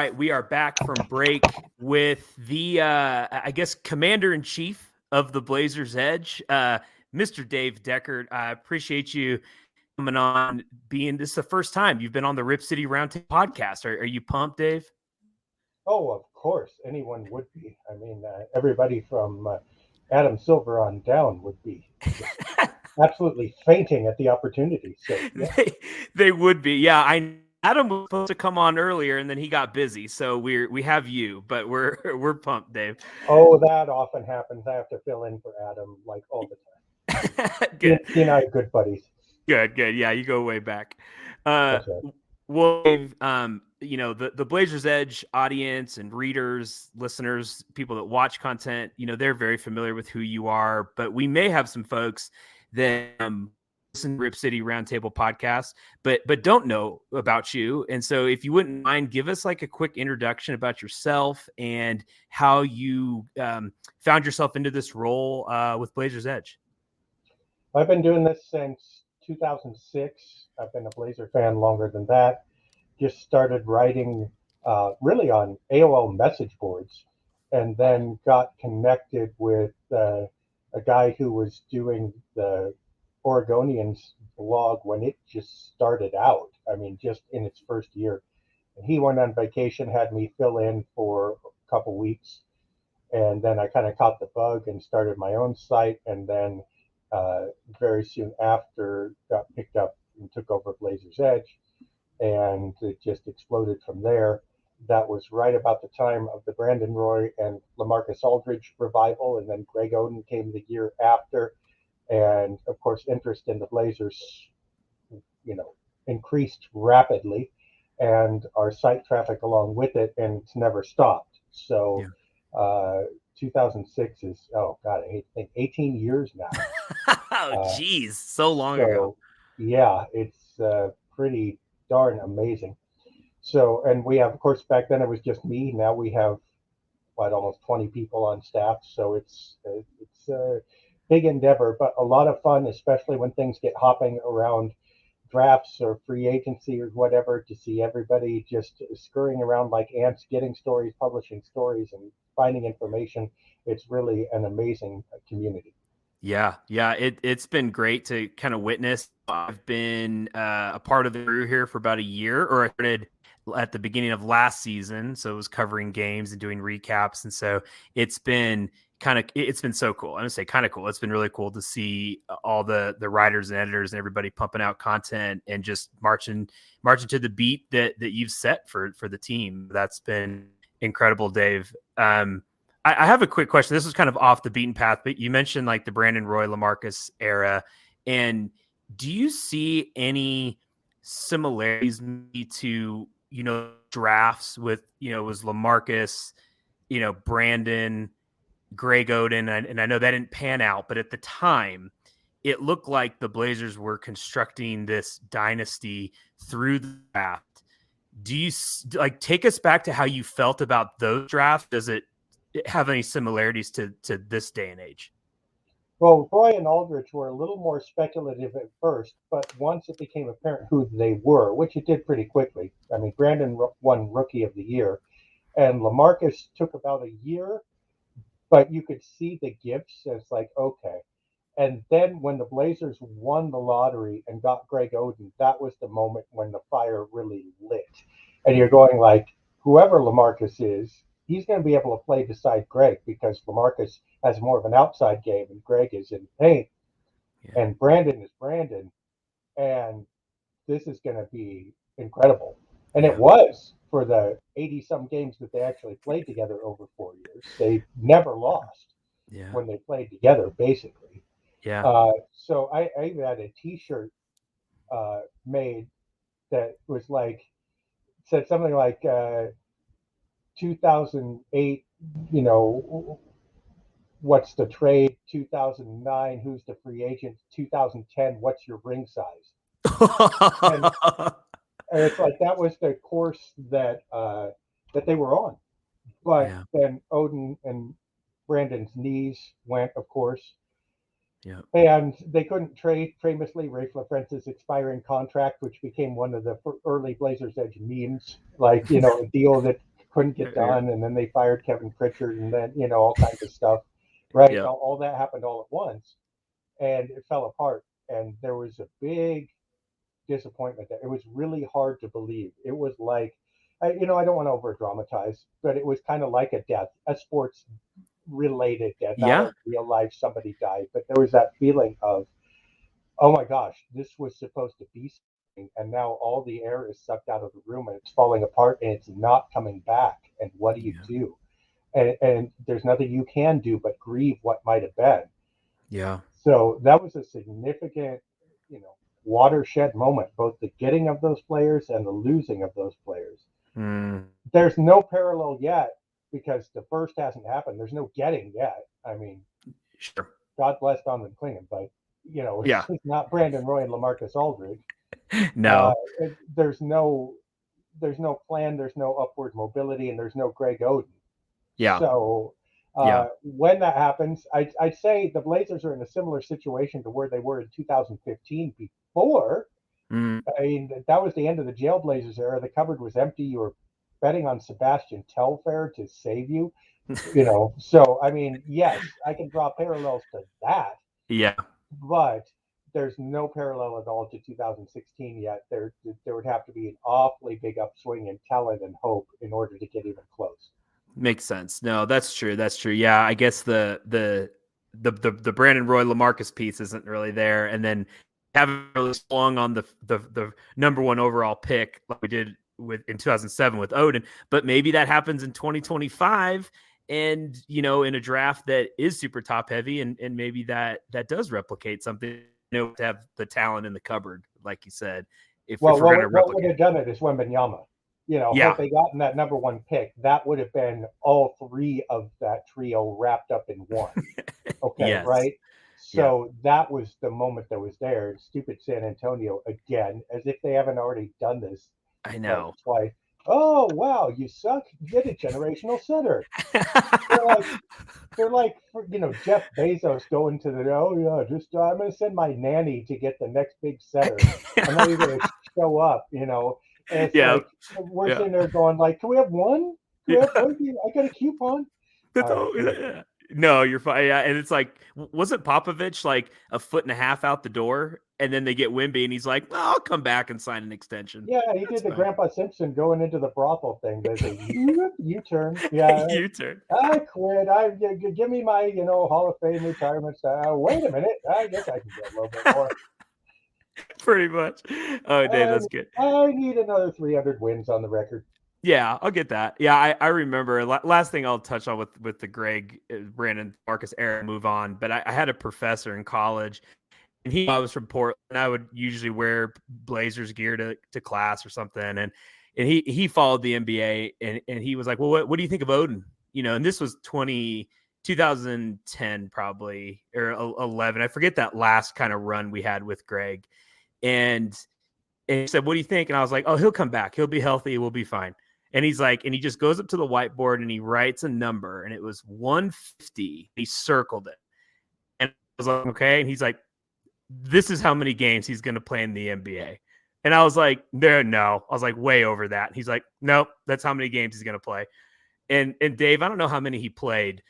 right, we are back from break with the, I guess, commander-in-chief of the Blazers Edge, Mr. Dave Deckard. I appreciate you coming on. This is the first time you've been on the Rip City Roundtable podcast. Are you pumped, Dave? Oh, of course, anyone would be. I mean, everybody from Adam Silver on down would be absolutely fainting at the opportunity. So yeah. They would be. Yeah, Adam was supposed to come on earlier, and then he got busy. So we have you, but we're pumped, Dave. Oh, that often happens. I have to fill in for Adam like all the time. Good. He and I are good buddies. Good. Yeah, you go way back. That's right. Well, the Blazers Edge audience and readers, listeners, people that watch content, they're very familiar with who you are, but we may have some folks that listen to Rip City Roundtable podcast, but don't know about you. And so if you wouldn't mind, give us like a quick introduction about yourself and how you found yourself into this role with Blazers Edge. I've been doing this since 2006. I've been a Blazer fan longer than that. Just started writing really on AOL message boards, and then got connected with a guy who was doing the Oregonians blog when it just started out. I mean, just in its first year. And he went on vacation, had me fill in for a couple weeks, and then I kind of caught the bug and started my own site, and then very soon after got picked up and took over Blazers Edge, and it just exploded from there. That was right about the time of the Brandon Roy and LaMarcus Aldridge revival, and then Greg Oden came the year after, and of course interest in the Blazers, increased rapidly, and our site traffic along with it, and it's never stopped. So. Yeah. 2006 is, oh God, I hate to think, 18 years now. Oh, geez, so long ago. Yeah, it's pretty darn amazing. So, and we have, of course, back then it was just me. Now we have, almost 20 people on staff. So it's a big endeavor, but a lot of fun, especially when things get hopping around drafts or free agency or whatever, to see everybody just scurrying around like ants, getting stories, publishing stories, and finding information. It's really an amazing community. Yeah. It's been great to kind of witness. I've been a part of the crew here for about a year, or I started at the beginning of last season. So it was covering games and doing recaps. And so it's been so cool. I'm gonna say kind of cool. It's been really cool to see all the writers and editors and everybody pumping out content and just marching to the beat that you've set for the team. That's been incredible, Dave. I have a quick question. This is kind of off the beaten path, but you mentioned like the Brandon Roy LaMarcus era, and do you see any similarities to drafts with was LaMarcus, Brandon, Greg Oden, and I know that didn't pan out, but at the time, it looked like the Blazers were constructing this dynasty through the draft. Do you take us back to how you felt about those drafts? Does it have any similarities to this day and age? Well, Roy and Aldridge were a little more speculative at first, but once it became apparent who they were, which it did pretty quickly. I mean, Brandon won Rookie of the Year, and LaMarcus took about a year, but you could see the gifts. It's like, okay. And then when the Blazers won the lottery and got Greg Oden, that was the moment when the fire really lit. And you're going like, whoever LaMarcus is, he's going to be able to play beside Greg, because LaMarcus has more of an outside game and Greg is in paint. Yeah. And Brandon is Brandon. And this is going to be incredible. And it was for the 80-some games that they actually played together over 4 years. They never lost when they played together, basically. Yeah. So I had a T-shirt made that was like, said something like 2008, what's the trade? 2009, who's the free agent? 2010, what's your ring size? and it's like that was the course that they were on. But then Oden and Brandon's knees went, of course. Yeah. And they couldn't trade famously Rafe LaFrence's expiring contract, which became one of the early Blazers Edge memes, like, a deal that couldn't get done, and then they fired Kevin Pritchard, and then all kinds of stuff, right? Yeah. All that happened all at once, and it fell apart, and there was a big disappointment there. It was really hard to believe. It was like, I don't want to over dramatize, but it was kind of like a death, a sports related death, not Yeah. a real life somebody died, but there was that feeling of, oh my gosh, this was supposed to be something, and now all the air is sucked out of the room and it's falling apart and it's not coming back. And what do you do? And there's nothing you can do but grieve what might have been. Yeah. So that was a significant, watershed moment, both the getting of those players and the losing of those players. There's no parallel yet because the first hasn't happened. There's no getting yet. I mean, Sure. God bless Donovan Clingan, but Yeah. it's not Brandon Roy and LaMarcus Aldridge. No. There's no plan. There's no upward mobility, and there's no Greg Oden. Yeah. So when that happens, I'd say the Blazers are in a similar situation to where they were in 2015 before. I mean, that was the end of the Jailblazers era. The cupboard was empty. You were betting on Sebastian Telfair to save you. So I mean, yes, I can draw parallels to that. Yeah. But there's no parallel at all to 2016 yet. There would have to be an awfully big upswing in talent and hope in order to get even close. Makes sense. No, that's true. That's true. Yeah, I guess the Brandon Roy LaMarcus piece isn't really there, and then haven't really swung on the number one overall pick like we did in 2007 with Odin. But maybe that happens in 2025, and in a draft that is super top heavy, and maybe that does replicate something. To have the talent in the cupboard, like you said. If we're going to replicate, what would have done it is Wembanyama. Had they gotten that number one pick, that would have been all three of that trio wrapped up in one. Okay, yes. Right? So that was the moment that was there. Stupid San Antonio again, as if they haven't already done this. I know. Twice. Oh, wow, you suck. Get a generational center. They're like, Jeff Bezos going to I'm going to send my nanny to get the next big setter. I'm not even going to show up, And it's like, we're sitting there going like, can we have one? Can we have one? I got a coupon. No, you're fine. Yeah, and it's like, wasn't Popovich like a foot and a half out the door, and then they get Wemby, and he's like, "I'll come back and sign an extension." Yeah, he did the Grandpa Simpson going into the brothel thing. There's a U-turn. Yeah, U-turn. I quit. Give me my Hall of Fame retirement style. Wait a minute, I guess I can get a little bit more. Pretty much. Oh, Dave, that's good. I need another 300 wins on the record. Yeah, I'll get that. Yeah, I remember. Last thing I'll touch on with the Greg, Brandon, Marcus era, move on. But I had a professor in college, and I was from Portland. I would usually wear Blazers gear to class or something. And he followed the NBA, and he was like, well, what do you think of Odin? And this was 2010 probably, or 11. I forget that last kind of run we had with Greg. And he said, what do you think? And I was like, oh, he'll come back. He'll be healthy. We'll be fine. And he's like, and he just goes up to the whiteboard and he writes a number, and it was 150. He circled it. And I was like, okay. And he's like, this is how many games he's going to play in the NBA. And I was like, no. I was like, way over that. And he's like, nope, that's how many games he's going to play. And Dave, I don't know how many he played,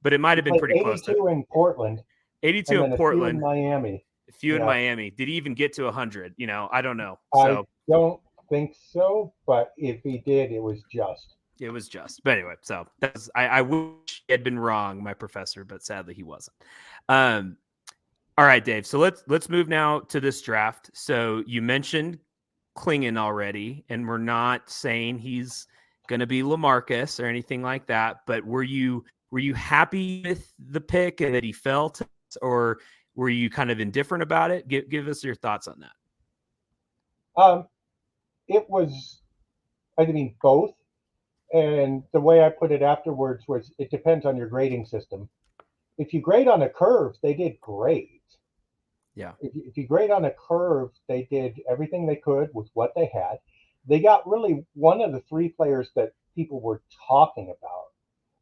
but it might have been pretty close to 82 in Portland. 82 in Portland. A few in Miami. A few in Miami. Did he even get to 100? I don't know. So I don't think so, but if he did, it was just. It was just. But anyway, so that's I wish he had been wrong, my professor, but sadly he wasn't. All right, Dave. So let's move now to this draft. So you mentioned Clingan already, and we're not saying he's going to be LaMarcus or anything like that. But were you happy with the pick and that he felt, or were you kind of indifferent about it? Give us your thoughts on that. It was, I mean, both. And the way I put it afterwards was, it depends on your grading system. If you grade on a curve, they did great. Yeah. If you grade on a curve, they did everything they could with what they had. They got really one of the three players that people were talking about.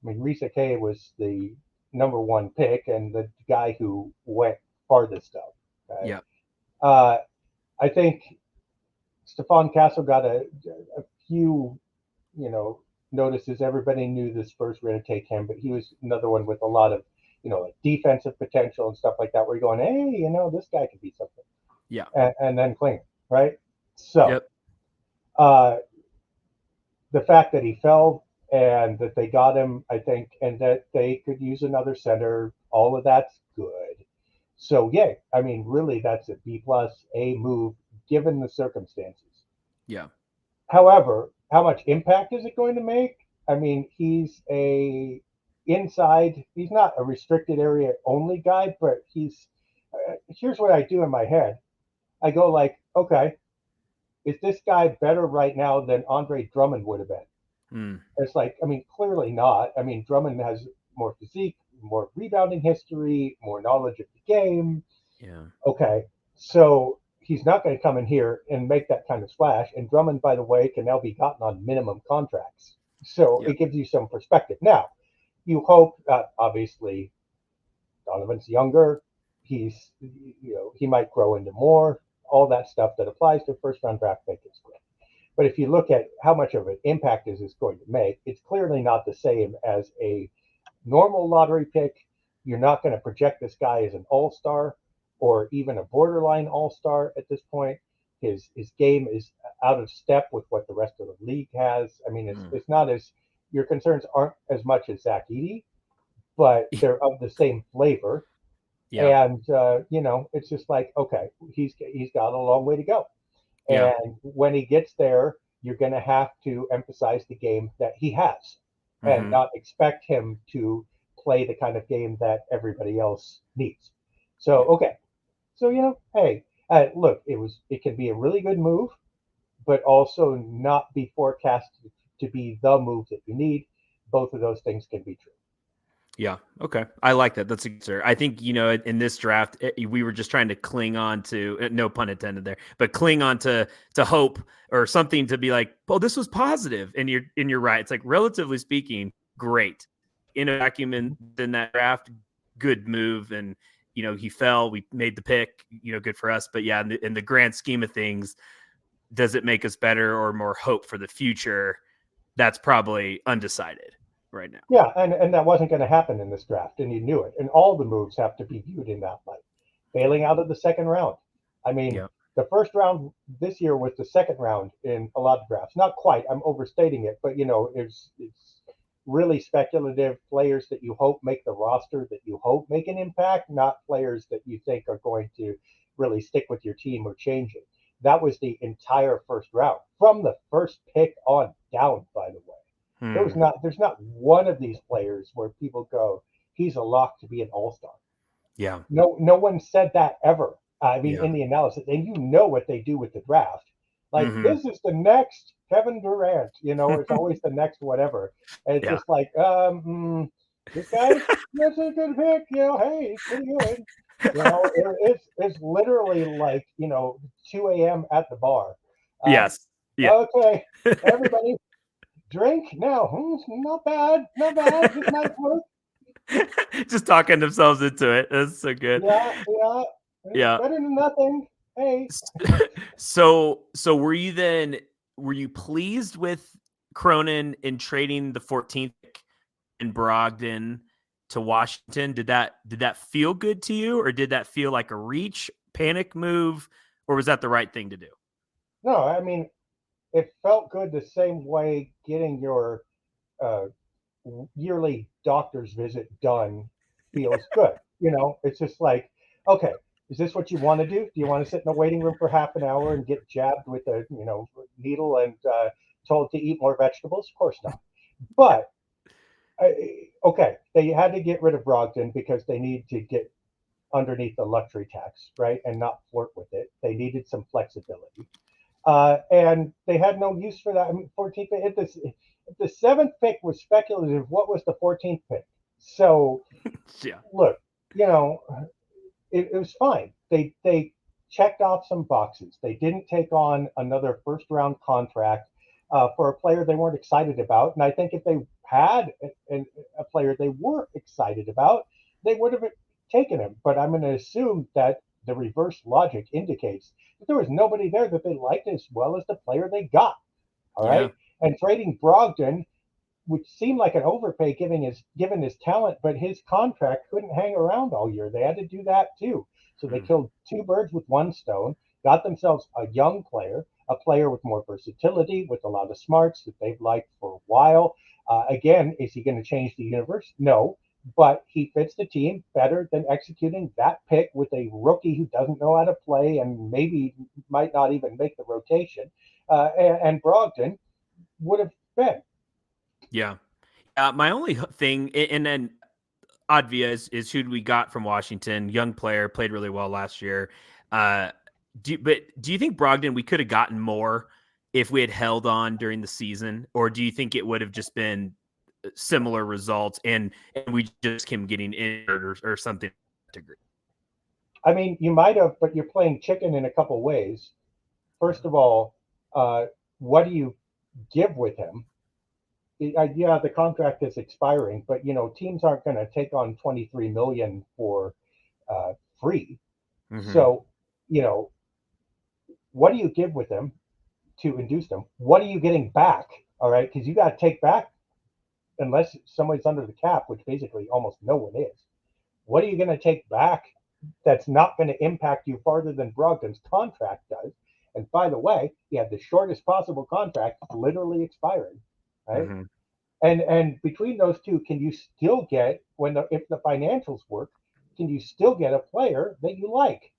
I mean, Risa K was the number one pick and the guy who went farthest up. Okay? Yeah. I think Stephon Castle got a few, notices everybody knew the Spurs were going to take him, but he was another one with a lot of, like defensive potential and stuff like that, where you're going, hey, this guy could be something. Yeah. And then Clingan, right? So Yep. The fact that he fell and that they got him, I think, and that they could use another center, all of that's good. So, yeah, I mean, really, that's a B plus A move given the circumstances. Yeah. However, how much impact is it going to make? I mean, he's he's not a restricted area only guy, but here's what I do in my head. I go like, okay, is this guy better right now than Andre Drummond would have been? It's like, I mean, clearly not. I mean, Drummond has more physique, more rebounding history, more knowledge of the game. Yeah. Okay, so he's not going to come in here and make that kind of splash. And Drummond, by the way, can now be gotten on minimum contracts. So Yep. it gives you some perspective. Now, you hope, obviously, Donovan's younger. He might grow into more. All that stuff that applies to first round draft pick is great. But if you look at how much of an impact is this going to make, it's clearly not the same as a normal lottery pick. You're not going to project this guy as an all-star or even a borderline all-star at this point. His game is out of step with what the rest of the league has. I mean, it's not as your concerns aren't as much as Zach Edey, but they're of the same flavor. Yeah. And it's just like, okay, he's got a long way to go. Yeah. And when he gets there, you're going to have to emphasize the game that he has and not expect him to play the kind of game that everybody else needs. So, okay. So, hey, look, it can be a really good move, but also not be forecasted to be the move that you need. Both of those things can be true. Yeah. Okay. I like that. That's a good answer. I think, in this draft, we were just trying to cling on to, no pun intended there, but cling on to hope or something to be like, well, this was positive. And you're right. It's like, relatively speaking, great. In a vacuum in that draft, good move. And, he fell, we made the pick, good for us. But yeah, in the grand scheme of things, does it make us better or more hope for the future? That's probably undecided right now. Yeah, and that wasn't going to happen in this draft, and you knew it. And all the moves have to be viewed in that light. Bailing out of the second round. I mean, the first round this year was the second round in a lot of drafts. Not quite. I'm overstating it, but it's really speculative players that you hope make the roster, that you hope make an impact, not players that you think are going to really stick with your team or change it. That was the entire first round, from the first pick on down, by the way. There's not one of these players where people go, he's a lock to be an all-star. Yeah. No one said that ever. I mean, in the analysis, and what they do with the draft. Like, this is the next Kevin Durant, it's always the next whatever. And it's just like, this guy, that's a good pick, hey, he's pretty good. It's literally like, 2 a.m. at the bar. Yes. Yeah. Okay, everybody, drink now. Not bad. This might work. Just talking themselves into it. That's so good. Yeah. Better than nothing. Hey. So were you pleased with Cronin in trading the 14th pick in Brogdon to Washington? Did that feel good to you, or did that feel like a reach, panic move, or was that the right thing to do? No, I mean, it felt good the same way getting your yearly doctor's visit done feels good. It's just like, okay, is this what you want to do? Do you want to sit in a waiting room for half an hour and get jabbed with a needle and told to eat more vegetables? Of course not. But okay, they had to get rid of Brogdon because they need to get underneath the luxury tax, right, and not flirt with it. They needed some flexibility. And they had no use for that. I mean, 14th pick. If the 7th pick was speculative, what was the 14th pick? So, look, it was fine. They checked off some boxes. They didn't take on another first round contract for a player they weren't excited about. And I think if they had a player they were excited about, they would have taken him. But I'm going to assume that the reverse logic indicates that there was nobody there that they liked as well as the player they got. All right. And trading Brogdon which seemed like an overpay given his talent, but his contract couldn't hang around all year. They had to do that too. So they killed two birds with one stone, got themselves a young player, a player with more versatility, with a lot of smarts that they've liked for a while. Again, is he going to change the universe? No, but he fits the team better than executing that pick with a rookie who doesn't know how to play and maybe might not even make the rotation. And Brogdon would have been. Yeah. My only thing, and then Advia is who we got from Washington. Young player, played really well last year. But do you think Brogdon, we could have gotten more if we had held on during the season? Or do you think it would have just been similar results and we just him getting injured or something? I mean, you might have, but you're playing chicken in a couple ways. First of all, what do you give with him? Yeah, the contract is expiring, but teams aren't going to take on 23 million for free. Mm-hmm. So, what do you give with him to induce them? What are you getting back? All right, because you got to take back, unless somebody's under the cap, which basically almost no one is. What are you going to take back that's not going to impact you farther than Brogdon's contract does? And by the way, he had the shortest possible contract, literally expiring, right? Mm-hmm. And between those two, can you still get if the financials work? Can you still get a player that you like?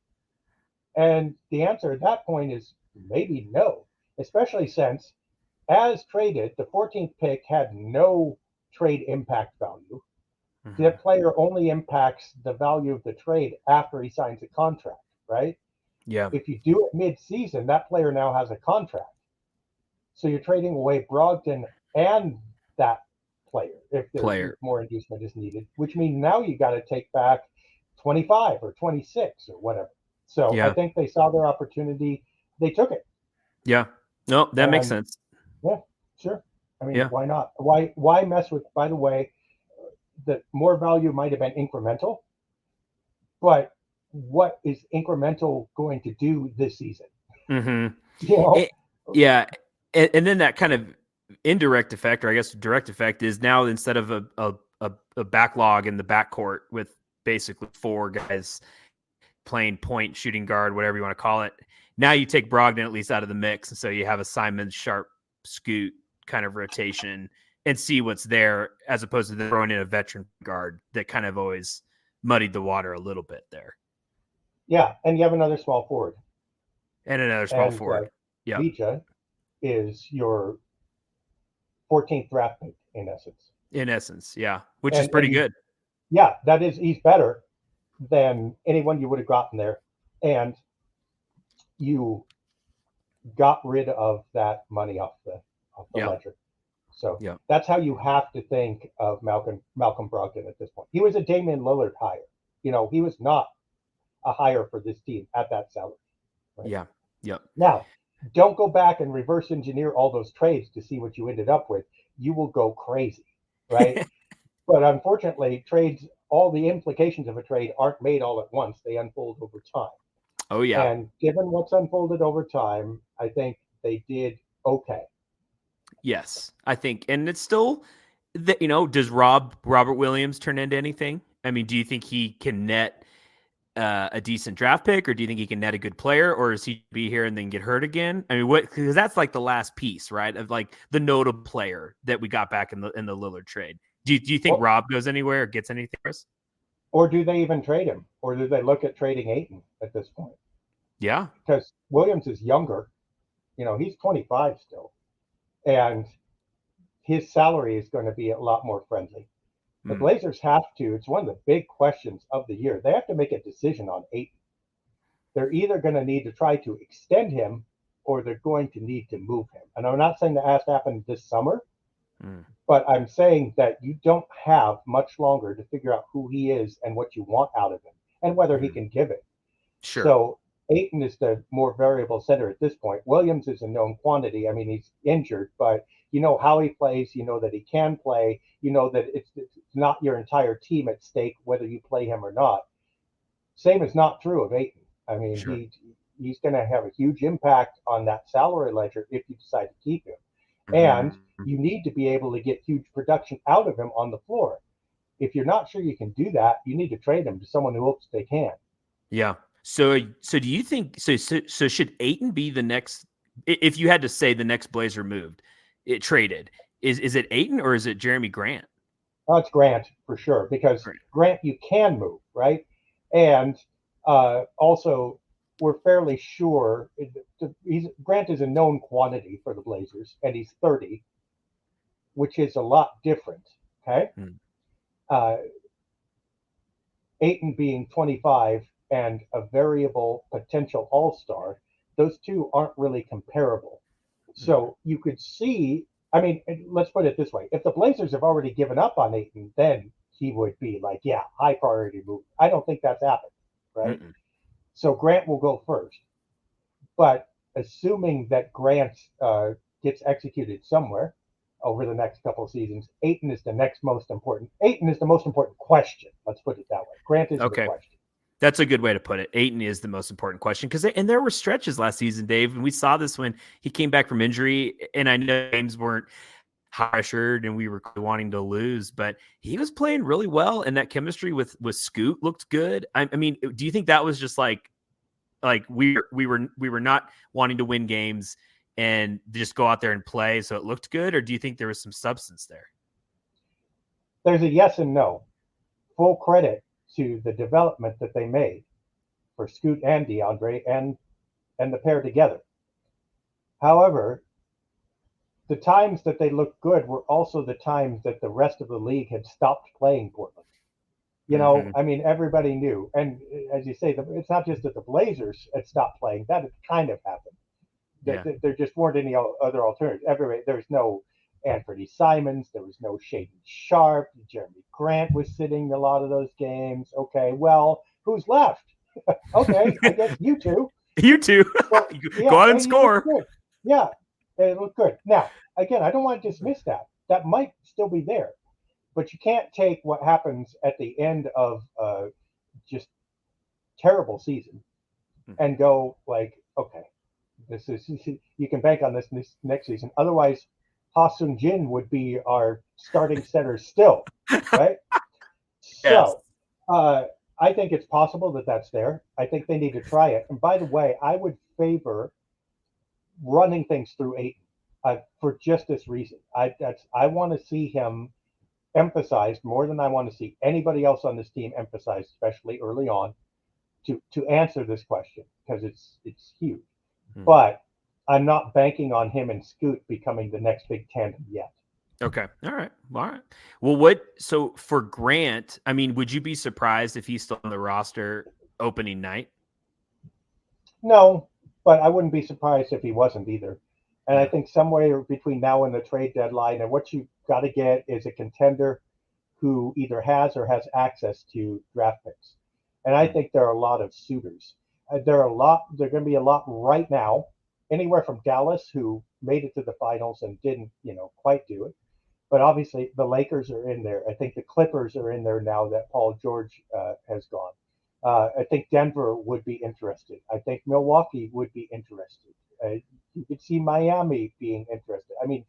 And the answer at that point is maybe no, especially since, as traded, the 14th pick had no trade impact value. Mm-hmm. That player only impacts the value of the trade after he signs a contract, right? Yeah. If you do it mid-season, that player now has a contract. So you're trading away Brogdon and that player if more inducement is needed, which means now you got to take back 25 or 26 or whatever. So I think they saw their opportunity. They took it. Yeah. No, that makes sense. Yeah, sure. I mean, why not? Why mess with, by the way, the more value might have been incremental, but what is incremental going to do this season? Mm-hmm. Yeah. And then that kind of indirect effect, or I guess direct effect, is now instead of a backlog in the backcourt with basically four guys playing point, shooting guard, whatever you want to call it, now you take Brogdon at least out of the mix. And so you have a Simon, Sharp, Scoot kind of rotation and see what's there, as opposed to throwing in a veteran guard that kind of always muddied the water a little bit there. Yeah, and you have another small forward. And another small forward. Yeah. Vija is your 14th draft pick, in essence. In essence, yeah. Which is pretty good. Yeah, he's better than anyone you would have gotten there. And you got rid of that money off the ledger. So that's how you have to think of Malcolm Brogdon at this point. He was a Damian Lillard hire. He was not a hire for this team at that salary. Right? Yeah. Yep. Now, don't go back and reverse engineer all those trades to see what you ended up with. You will go crazy, right? But unfortunately, trades, all the implications of a trade aren't made all at once. They unfold over time. Oh, yeah. And given what's unfolded over time, I think they did okay. Yes, I think. And it's still, does Robert Williams turn into anything? I mean, do you think he can net a decent draft pick, or do you think he can net a good player, or does he be here and then get hurt again? I mean, because that's like the last piece, right? Of like the notable player that we got back in the Lillard trade. Do you think Rob goes anywhere or gets anything for us? Or do they even trade him? Or do they look at trading Ayton at this point? Yeah. Because Williams is younger. He's 25 still. And his salary is going to be a lot more friendly. The Blazers have to, it's one of the big questions of the year. They have to make a decision on Ayton. They're either going to need to try to extend him or they're going to need to move him. And I'm not saying that has to happen this summer, but I'm saying that you don't have much longer to figure out who he is and what you want out of him and whether he can give it. Sure. So Ayton is the more variable center at this point. Williams is a known quantity. I mean, he's injured, but you know how he plays. You know that he can play. You know that it's not your entire team at stake whether you play him or not. Same is not true of Ayton. I mean, sure. he's going to have a huge impact on that salary ledger if you decide to keep him. And you need to be able to get huge production out of him on the floor. If you're not sure you can do that, you need to trade him to someone who hopes they can. Yeah. So do you think so should Ayton be the next, if you had to say the next Blazer moved, it traded, is it Ayton or is it Jeremy Grant? Oh, it's Grant for sure, because Right. Grant you can move, right? And also, we're fairly sure Grant is a known quantity for the Blazers, and he's 30, which is a lot different. Okay, Hmm. uh, Ayton being 25 and a variable potential All-Star, those two aren't really comparable. So you could see, I mean, let's put it this way: if the Blazers have already given up on Ayton, then he would be like, yeah, high priority move. I don't think that's happened, right? Mm-mm. So Grant will go first. But assuming that Grant gets executed somewhere over the next couple of seasons, Ayton is the next most important. Ayton is the most important question. Let's put it that way. Grant is the Okay. question. That's a good way to put it. Ayton is the most important question because there were stretches last season, Dave, and we saw this when he came back from injury. And I know games weren't high pressured and we were wanting to lose, but he was playing really well, and that chemistry with Scoot looked good. I mean, do you think that was just like we were not wanting to win games and just go out there and play so it looked good, or do you think there was some substance there? There's a yes and no. Full credit to the development that they made for Scoot and DeAndre and the pair together. However, the times that they looked good were also the times that the rest of the league had stopped playing Portland. Mm-hmm. I mean, everybody knew. And as you say, it's not just that the Blazers had stopped playing. That had kind of happened. Yeah. There just weren't any other alternatives. There's no Anthony Simons. There was no Shaden Sharp. Jeremy Grant was sitting a lot of those games. Okay, well, who's left? Okay, I guess you two. You too. Well, Go yeah, out and and you look score. good. Yeah, it looked good. Now, again, I don't want to dismiss that. That might still be there, but you can't take what happens at the end of just terrible season and go like, okay, this is you can bank on this next season. Otherwise, Ha Sung Jin would be our starting center still, right? Yes. So I think it's possible that that's there. I think they need to try it. And by the way, I would favor running things through Ayton for just this reason. I want to see him emphasized more than I want to see anybody else on this team emphasized, especially early on, to answer this question because it's huge. But I'm not banking on him and Scoot becoming the next big tandem yet. Okay. All right. Well, so for Grant, I mean, would you be surprised if he's still on the roster opening night? No, but I wouldn't be surprised if he wasn't either. And I Yeah. think somewhere between now and the trade deadline, and what you got to get is a contender who either has or has access to draft picks. And I think there are a lot of suitors. There are going to be a lot right now, anywhere from Dallas, who made it to the finals and didn't, quite do it. But obviously, the Lakers are in there. I think the Clippers are in there now that Paul George has gone. I think Denver would be interested. I think Milwaukee would be interested. You could see Miami being interested. I mean,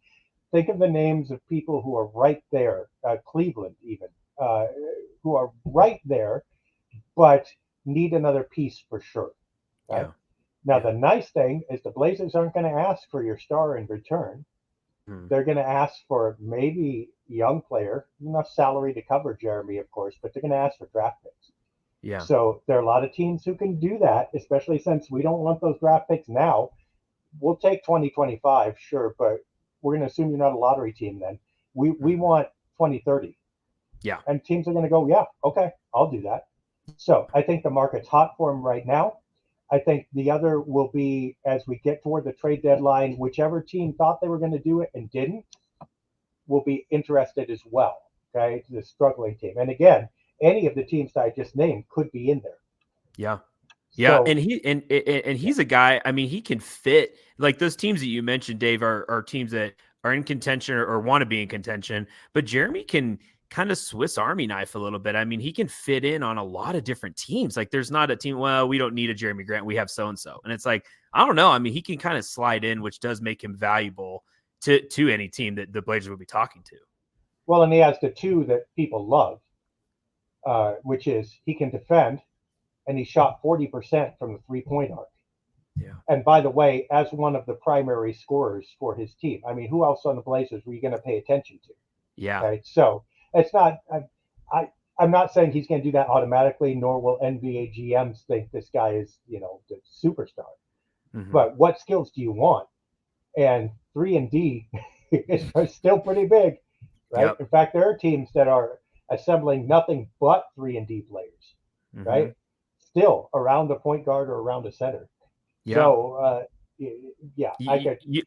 think of the names of people who are right there, Cleveland even, who are right there, but need another piece for sure. Right? Yeah. Now, the nice thing is the Blazers aren't going to ask for your star in return. They're going to ask for maybe a young player, enough salary to cover Jeremy, of course, but they're going to ask for draft picks. Yeah. So there are a lot of teams who can do that, especially since we don't want those draft picks now. We'll take 2025, sure, but we're going to assume you're not a lottery team then. We want 2030. Yeah. And teams are going to go, yeah, okay, I'll do that. So I think the market's hot for him right now. I think the other will be as we get toward the trade deadline, whichever team thought they were going to do it and didn't will be interested as well. Okay, the struggling team. And again, any of the teams that I just named could be in there. Yeah. Yeah, So, and he's a guy. I mean, he can fit like those teams that you mentioned, Dave, are teams that are in contention or want to be in contention. But Jeremy can kind of Swiss Army knife a little bit. I mean, he can fit in on a lot of different teams. Like, there's not a team. Well, we don't need a Jeremy Grant. We have so and so, and it's like I don't know. I mean, he can kind of slide in, which does make him valuable to any team that the Blazers would be talking to. Well, and he has the two that people love, which is he can defend, and he shot 40% from the 3-point arc. Yeah. And by the way, as one of the primary scorers for his team, I mean, who else on the Blazers were you going to pay attention to? Yeah. Okay, so it's not. I'm not saying he's going to do that automatically, nor will NBA GMs think this guy is, the superstar. Mm-hmm. But what skills do you want? And 3-D is still pretty big, right? Yep. In fact, there are teams that are assembling nothing but 3-D players, Mm-hmm. right? Still around a point guard or around a center. Yeah. So, yeah, the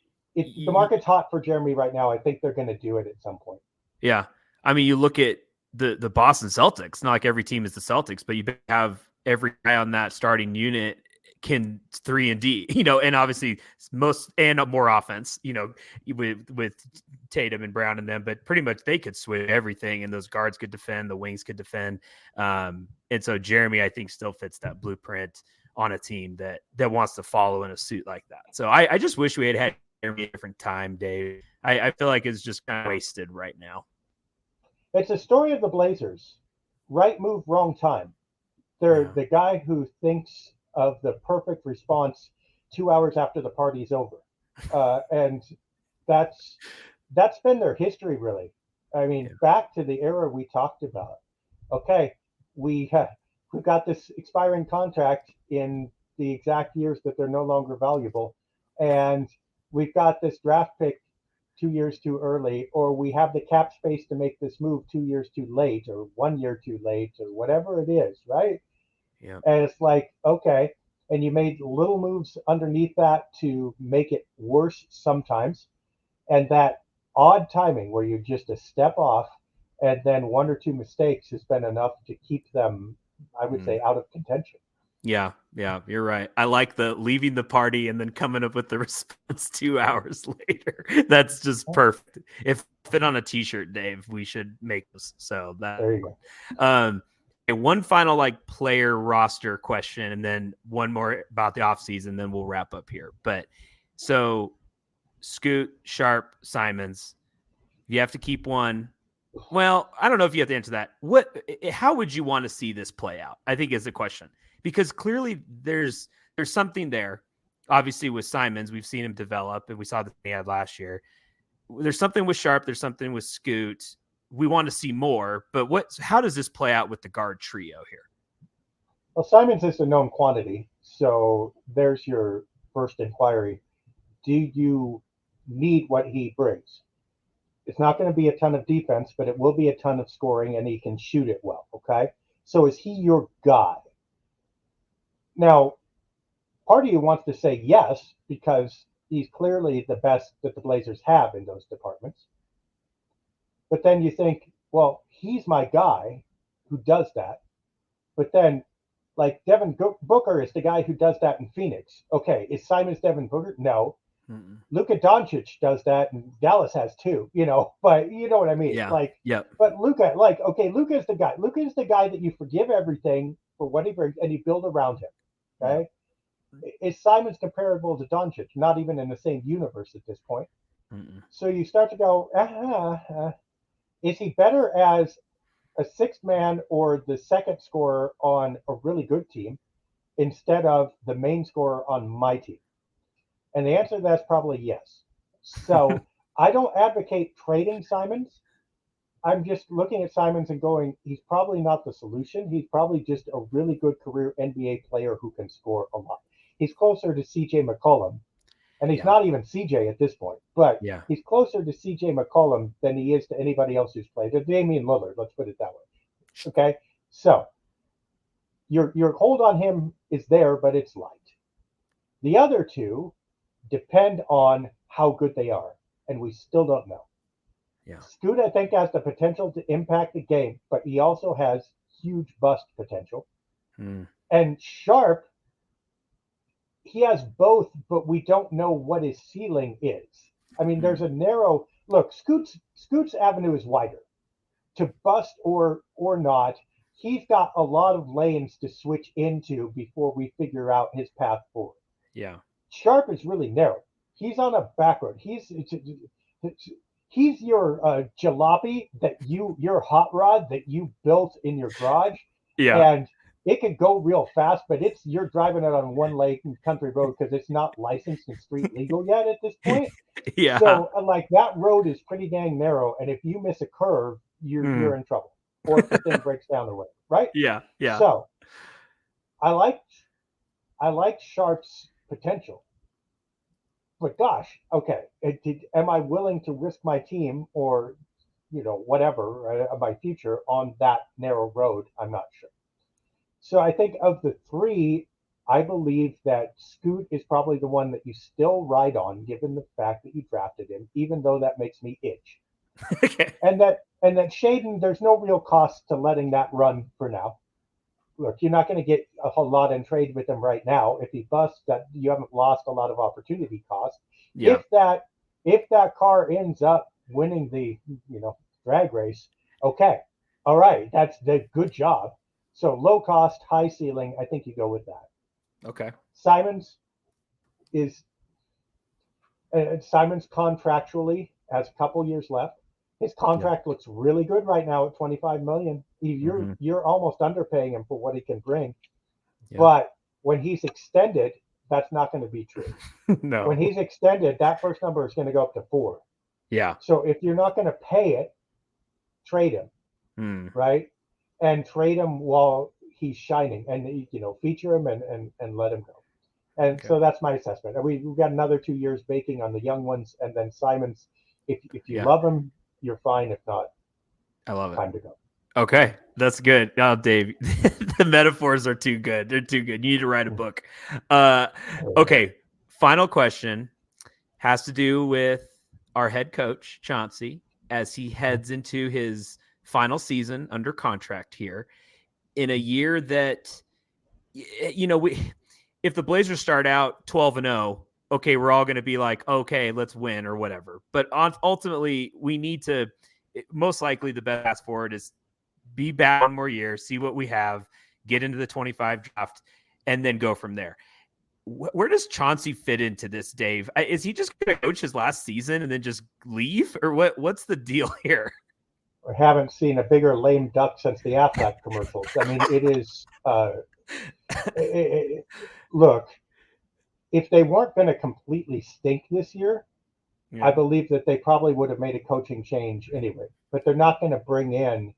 market's hot for Jeremy right now. I think they're going to do it at some point. Yeah. I mean, you look at the Boston Celtics, not like every team is the Celtics, but you have every guy on that starting unit can 3-D, and obviously more offense, with Tatum and Brown and them, but pretty much they could switch everything, and those guards could defend, the wings could defend. And so Jeremy, I think, still fits that blueprint on a team that wants to follow in a suit like that. So I just wish we had Jeremy a different time, Dave. I feel like it's just kind of wasted right now. It's a story of the Blazers. Right move, wrong time. They're the guy who thinks of the perfect response 2 hours after the party's over. And that's been their history, really. I mean, back to the era we talked about. Okay, we've got this expiring contract in the exact years that they're no longer valuable. And we've got this draft pick 2 years too early, or we have the cap space to make this move 2 years too late, or 1 year too late, or whatever it is, right? Yeah. And it's like, okay, and you made little moves underneath that to make it worse sometimes. And that odd timing where you're just a step off and then 1 or 2 mistakes has been enough to keep them, I would say, out of contention. Yeah, you're right. I like the leaving the party and then coming up with the response 2 hours later. That's just perfect. If fit on a t-shirt, Dave, we should make this. So there you go. One final player roster question, and then one more about the offseason, then we'll wrap up here. But so Scoot, Sharp, Simons, you have to keep one. Well, I don't know if you have to answer that. How would you want to see this play out? I think is the question. Because clearly there's something there. Obviously with Simons, we've seen him develop, and we saw that he had last year. There's something with Sharp. There's something with Scoot. We want to see more, but how does this play out with the guard trio here? Well, Simons is a known quantity, so there's your first inquiry. Do you need what he brings? It's not going to be a ton of defense, but it will be a ton of scoring, and he can shoot it well, okay? So is he your guy? Now, part of you wants to say yes, because he's clearly the best that the Blazers have in those departments. But then you think, well, he's my guy who does that. But then, Devin Booker is the guy who does that in Phoenix. Okay, is Simons Devin Booker? No. Mm-mm. Luka Doncic does that, and Dallas has too, but you know what I mean? Yeah. But Luka, Luka is the guy. Luka is the guy that you forgive everything for what he brings, and you build around him. Okay? Yeah. Is Simons comparable to Doncic? Not even in the same universe at this point. Mm-mm. So you start to go, is he better as a sixth man or the second scorer on a really good team instead of the main scorer on my team? And the answer to that's probably yes. So I don't advocate trading Simons. I'm just looking at Simons and going, he's probably not the solution. He's probably just a really good career NBA player who can score a lot. He's closer to CJ McCollum. And he's not even CJ at this point, but he's closer to CJ McCollum than he is to anybody else who's played. To Damian Lillard, let's put it that way. Okay? So your hold on him is there, but it's light. The other two depend on how good they are, and we still don't know. Yeah. Scoot, I think, has the potential to impact the game, but he also has huge bust potential. And Sharp, he has both, but we don't know what his ceiling is. I mean, there's a narrow look. Scoot's avenue is wider to bust or not. He's got a lot of lanes to switch into before we figure out his path forward. Yeah. Sharp is really narrow. He's on a back road. He's your jalopy your hot rod that you built in your garage, Yeah. and it could go real fast, but you're driving it on one lane country road because it's not licensed and street legal yet at this point. Yeah. So like that road is pretty dang narrow, and if you miss a curve, you're in trouble, or if the thing breaks down the way, right? Yeah. Yeah. So I like Sharp's potential. But gosh, okay, am I willing to risk my team or whatever my future on that narrow road? I'm not sure. So I think of the three, I believe that Scoot is probably the one that you still ride on, given the fact that you drafted him, even though that makes me itch. Okay. And that Shaden, there's no real cost to letting that run for now. Look, you're not going to get a whole lot in trade with him right now. If he busts, that you haven't lost a lot of opportunity cost. Yeah. If that car ends up winning the drag race, okay, all right, that's the good job. So low cost, high ceiling. I think you go with that. Okay. Simons contractually has a couple years left. His contract looks really good right now at $25 million. You're almost underpaying him for what he can bring. Yeah. But when he's extended, that's not going to be true. No. When he's extended, that first number is going to go up to 4. Yeah. So if you're not going to pay it, trade him, right? And trade him while he's shining, and feature him and let him go. And so that's my assessment. We've got another 2 years baking on the young ones, and then Simons. If you love him, you're fine. If not, I love it. Time to go. Okay, that's good. Oh, Dave, the metaphors are too good. They're too good. You need to write a book. Okay, final question has to do with our head coach, Chauncey, as he heads into his final season under contract here in a year that, if the Blazers start out 12-0, okay, we're all going to be like, okay, let's win or whatever. But ultimately, we need to, most likely the best path forward is be back one more year, see what we have, get into the 25 draft, and then go from there. Where does Chauncey fit into this, Dave? Is he just going to coach his last season and then just leave? Or what's the deal here? I haven't seen a bigger lame duck since the Aflac commercials. I mean, it is look, if they weren't going to completely stink this year, I believe that they probably would have made a coaching change anyway. But they're not going to bring in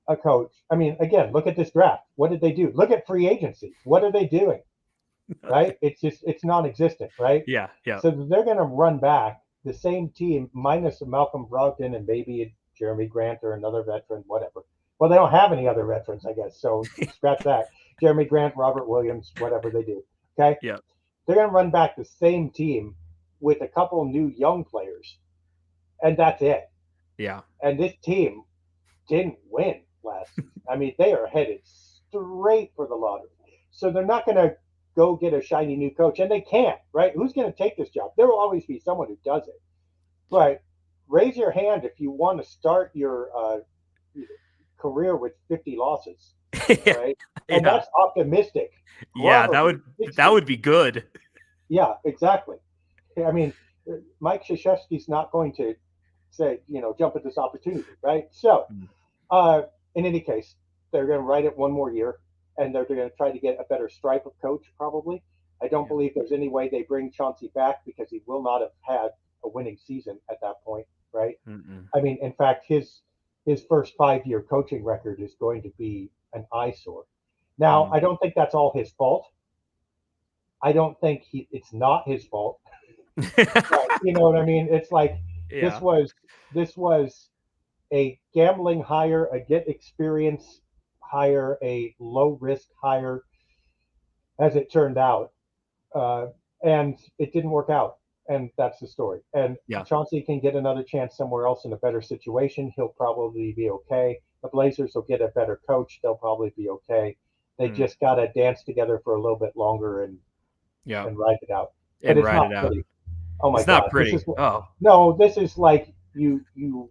a coach. I mean, again, look at this draft. What did they do? Look at free agency. What are they doing? Right? It's non-existent, right? Yeah, yeah. So they're going to run back the same team minus Malcolm Brogdon and maybe Jeremy Grant or another veteran, whatever. Well, they don't have any other veterans, I guess. So scratch that. Jeremy Grant, Robert Williams, whatever they do. Okay? Yeah. They're going to run back the same team with a couple new young players, and that's it. Yeah. And this team didn't win last season. I mean, they are headed straight for the lottery. So they're not going to go get a shiny new coach, and they can't, right? Who's going to take this job? There will always be someone who does it. But raise your hand if you want to start your career with 50 losses, right? And that's optimistic. Yeah, that would be good. Yeah, exactly. I mean, Mike Krzyzewski's not going to say, jump at this opportunity, right? So, in any case, they're going to write it one more year, and they're going to try to get a better stripe of coach, probably. I don't believe there's any way they bring Chauncey back because he will not have had a winning season at that point, right? I mean, in fact, his first 5-year coaching record is going to be an eyesore. Now, I don't think that's all his fault. I don't think it's not his fault. Right? You know what I mean? It's like this was a gambling hire, a get experience hire, a low risk hire, as it turned out, and it didn't work out. And that's the story. And Chauncey can get another chance somewhere else in a better situation. He'll probably be okay. The Blazers will get a better coach. They'll probably be okay. They just got to dance together for a little bit longer and ride it out. And ride it out. Pretty. Oh my God. It's not pretty. No, this is like you.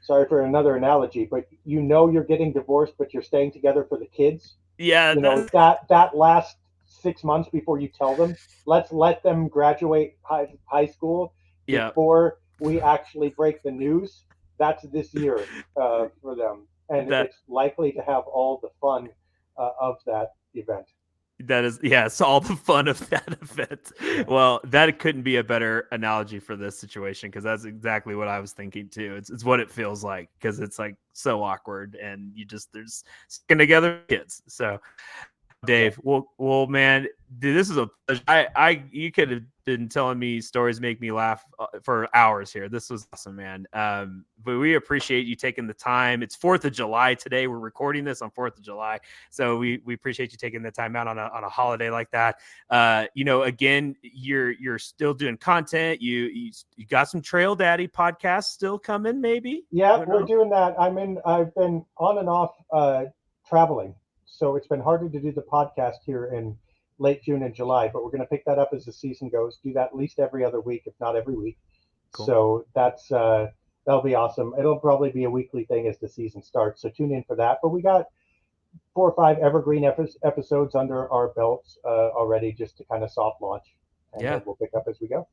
Sorry for another analogy, but you're getting divorced, but you're staying together for the kids. Yeah. That last 6 months before you tell them, let's let them graduate high school before we actually break the news. That's this year for them, and That it's likely to have all the fun of that event. That is, yeah, it's all the fun of that event. Yeah. Well, that couldn't be a better analogy for this situation, because that's exactly what I was thinking too. It's what it feels like, because it's like so awkward, and there's sticking together kids. So, Dave, well, man, dude, this is a pleasure. You could have been telling me stories, make me laugh for hours here. This was awesome, man. But we appreciate you taking the time. It's 4th of July today. We're recording this on 4th of July, so we appreciate you taking the time out on a holiday like that. Again, you're still doing content. You got some Trail Daddy podcasts still coming, maybe? Yeah, we're doing that. I've been on and off traveling, so it's been harder to do the podcast here in late June and July, but we're going to pick that up as the season goes. Do that at least every other week, if not every week. Cool. So that'll be awesome. It'll probably be a weekly thing as the season starts. So tune in for that. But we got 4 or 5 evergreen episodes under our belts already, just to kind of soft launch, and then we'll pick up as we go.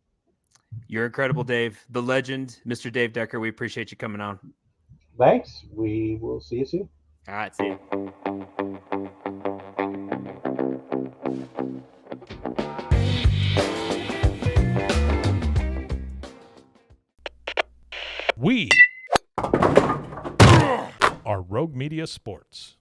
You're incredible, Dave. The legend, Mr. Dave Deckard. We appreciate you coming on. Thanks. We will see you soon. All right, see you. We are Rogue Media Sports.